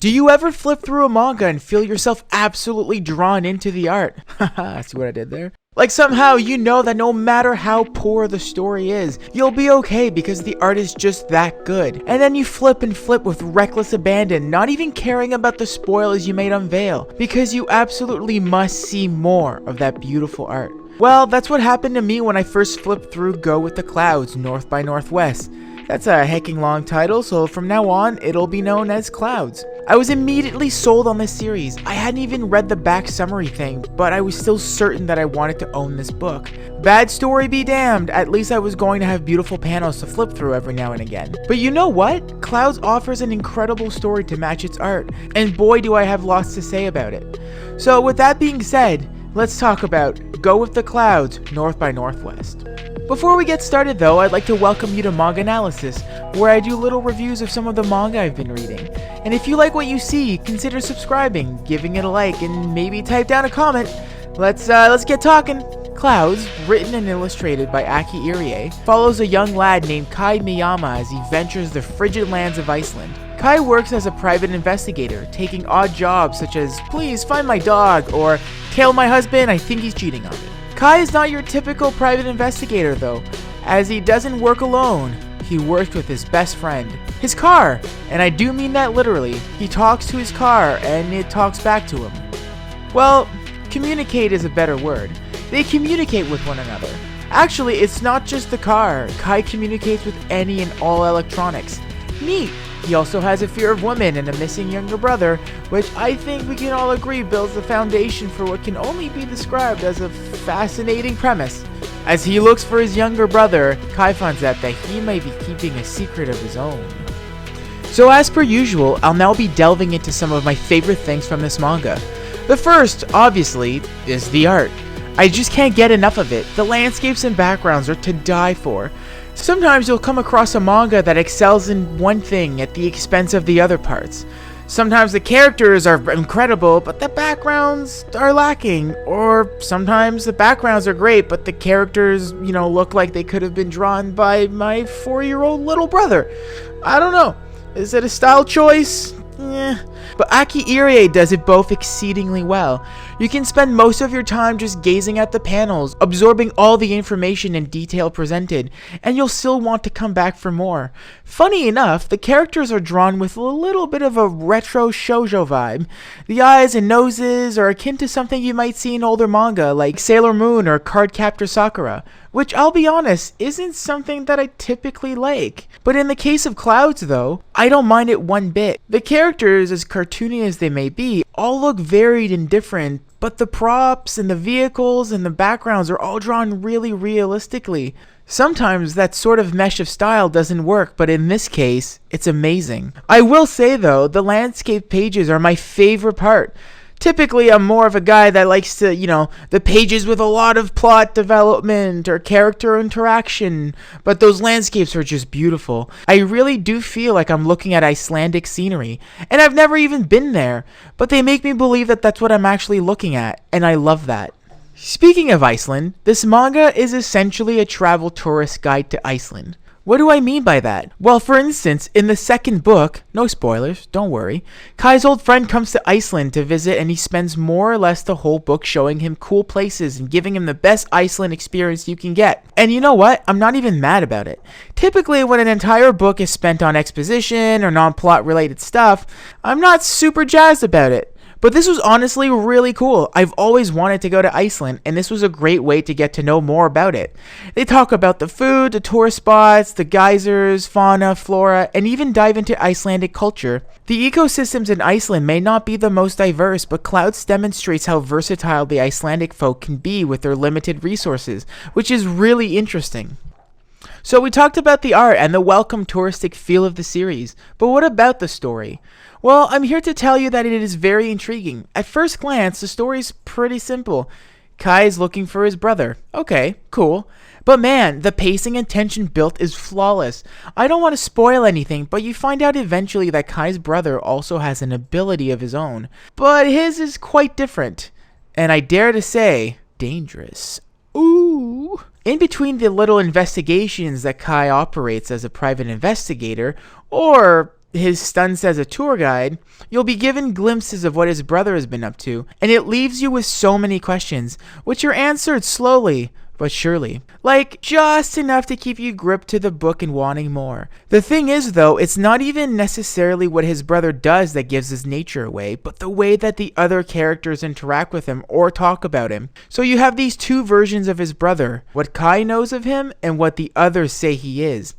Do you ever flip through a manga and feel yourself absolutely drawn into the art? Haha, see what I did there? Like somehow you know that no matter how poor the story is, you'll be okay because the art is just that good. And then you flip and flip with reckless abandon, not even caring about the spoilers you might unveil, because you absolutely must see more of that beautiful art. Well, that's what happened to me when I first flipped through Go With The Clouds, North by Northwest. That's a hecking long title, so from now on, it'll be known as Clouds. I was immediately sold on this series. I hadn't even read the back summary thing, but I was still certain that I wanted to own this book. Bad story be damned, at least I was going to have beautiful panels to flip through every now and again. But you know what? Clouds offers an incredible story to match its art, and boy do I have lots to say about it. So with that being said, let's talk about Go With The Clouds, North by Northwest. Before we get started though, I'd like to welcome you to MangAnalysis, where I do little reviews of some of the manga I've been reading. And if you like what you see, consider subscribing, giving it a like, and maybe type down a comment. Let's get talking. Clouds, written and illustrated by Aki Irie, follows a young lad named Kai Miyama as he ventures the frigid lands of Iceland. Kai works as a private investigator, taking odd jobs such as, please find my dog, or kill my husband, I think he's cheating on me. Kai is not your typical private investigator though, as he doesn't work alone. He works with his best friend, his car, and I do mean that literally. He talks to his car and it talks back to him. Well, communicate is a better word. They communicate with one another. Actually, it's not just the car. Kai communicates with any and all electronics. Neat! He also has a fear of women and a missing younger brother, which I think we can all agree builds the foundation for what can only be described as a fascinating premise. As he looks for his younger brother, Kai finds out that he may be keeping a secret of his own. So as per usual, I'll now be delving into some of my favorite things from this manga. The first, obviously, is the art. I just can't get enough of it. The landscapes and backgrounds are to die for. Sometimes you'll come across a manga that excels in one thing at the expense of the other parts. Sometimes the characters are incredible, but the backgrounds are lacking. Or sometimes the backgrounds are great, but the characters, look like they could have been drawn by my 4-year-old little brother. I don't know. Is it a style choice? But Aki Irie does it both exceedingly well. You can spend most of your time just gazing at the panels, absorbing all the information and detail presented, and you'll still want to come back for more. Funny enough, the characters are drawn with a little bit of a retro shoujo vibe. The eyes and noses are akin to something you might see in older manga like Sailor Moon or Cardcaptor Sakura, which I'll be honest, isn't something that I typically like. But in the case of Clouds though, I don't mind it one bit. The characters, as cartoony as they may be, all look varied and different, but the props and the vehicles and the backgrounds are all drawn really realistically. Sometimes that sort of mesh of style doesn't work, but in this case, it's amazing. I will say though, the landscape pages are my favorite part. Typically, I'm more of a guy that likes to, the pages with a lot of plot development or character interaction, but those landscapes are just beautiful. I really do feel like I'm looking at Icelandic scenery, and I've never even been there, but they make me believe that that's what I'm actually looking at, and I love that. Speaking of Iceland, this manga is essentially a travel tourist guide to Iceland. What do I mean by that? Well, for instance, in the second book, no spoilers, don't worry, Kai's old friend comes to Iceland to visit and he spends more or less the whole book showing him cool places and giving him the best Iceland experience you can get. And you know what? I'm not even mad about it. Typically, when an entire book is spent on exposition or non-plot related stuff, I'm not super jazzed about it. But this was honestly really cool. I've always wanted to go to Iceland, and this was a great way to get to know more about it. They talk about the food, the tourist spots, the geysers, fauna, flora, and even dive into Icelandic culture. The ecosystems in Iceland may not be the most diverse, but Clouds demonstrates how versatile the Icelandic folk can be with their limited resources, which is really interesting. So we talked about the art and the welcome touristic feel of the series, but what about the story? Well, I'm here to tell you that it is very intriguing. At first glance, the story's pretty simple. Kai is looking for his brother. Okay, cool. But man, the pacing and tension built is flawless. I don't want to spoil anything, but you find out eventually that Kai's brother also has an ability of his own. But his is quite different. And I dare to say, dangerous. Ooh. In between the little investigations that Kai operates as a private investigator, or his stunts as a tour guide, you'll be given glimpses of what his brother has been up to, and it leaves you with so many questions, which are answered slowly but surely. Like, just enough to keep you gripped to the book and wanting more. The thing is, though, it's not even necessarily what his brother does that gives his nature away, but the way that the other characters interact with him or talk about him. So you have these two versions of his brother, what Kai knows of him and what the others say he is.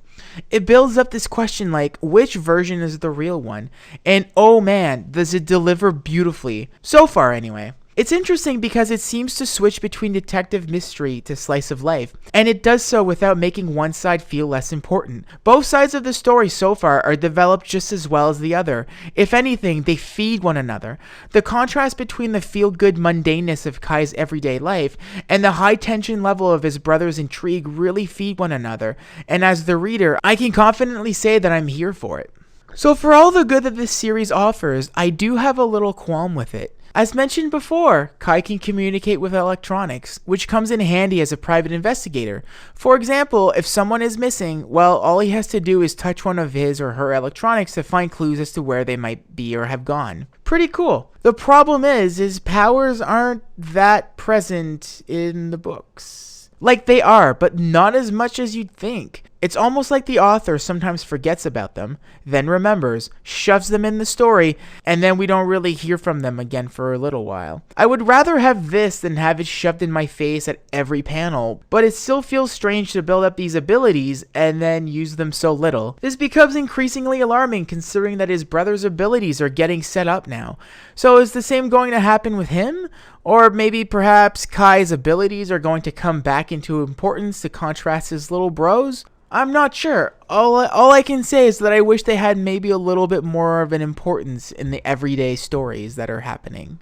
It builds up this question like, which version is the real one? And oh man, does it deliver beautifully. So far anyway. It's interesting because it seems to switch between detective mystery to slice of life, and it does so without making one side feel less important. Both sides of the story so far are developed just as well as the other. If anything, they feed one another. The contrast between the feel-good mundaneness of Kai's everyday life and the high-tension level of his brother's intrigue really feed one another, and as the reader, I can confidently say that I'm here for it. So for all the good that this series offers, I do have a little qualm with it. As mentioned before, Kai can communicate with electronics, which comes in handy as a private investigator. For example, if someone is missing, well, all he has to do is touch one of his or her electronics to find clues as to where they might be or have gone. Pretty cool. The problem is his powers aren't that present in the books. Like they are, but not as much as you'd think. It's almost like the author sometimes forgets about them, then remembers, shoves them in the story, and then we don't really hear from them again for a little while. I would rather have this than have it shoved in my face at every panel, but it still feels strange to build up these abilities and then use them so little. This becomes increasingly alarming considering that his brother's abilities are getting set up now. So is the same going to happen with him? Or maybe perhaps Kai's abilities are going to come back into importance to contrast his little bros? I'm not sure. All I can say is that I wish they had maybe a little bit more of an importance in the everyday stories that are happening.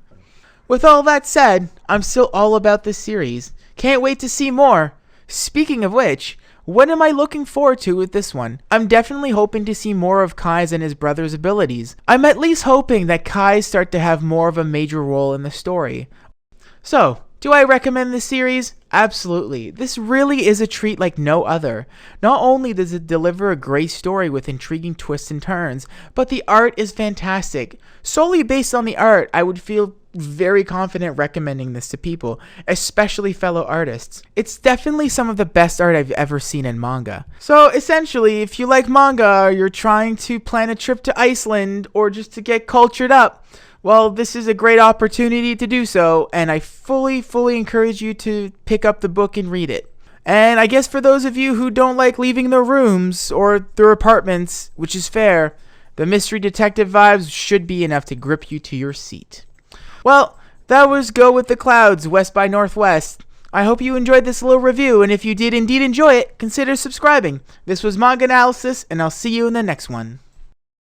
With all that said, I'm still all about this series. Can't wait to see more. Speaking of which, what am I looking forward to with this one? I'm definitely hoping to see more of Kai's and his brother's abilities. I'm at least hoping that Kai's start to have more of a major role in the story. So, do I recommend this series? Absolutely. This really is a treat like no other. Not only does it deliver a great story with intriguing twists and turns, but the art is fantastic. Solely based on the art, I would feel very confident recommending this to people, especially fellow artists. It's definitely some of the best art I've ever seen in manga. So essentially, if you like manga, or you're trying to plan a trip to Iceland, or just to get cultured up, well, this is a great opportunity to do so, and I fully encourage you to pick up the book and read it. And I guess for those of you who don't like leaving their rooms or their apartments, which is fair, the mystery detective vibes should be enough to grip you to your seat. Well, that was Go With The Clouds, West by Northwest. I hope you enjoyed this little review, and if you did indeed enjoy it, consider subscribing. This was MangAnalysis, and I'll see you in the next one.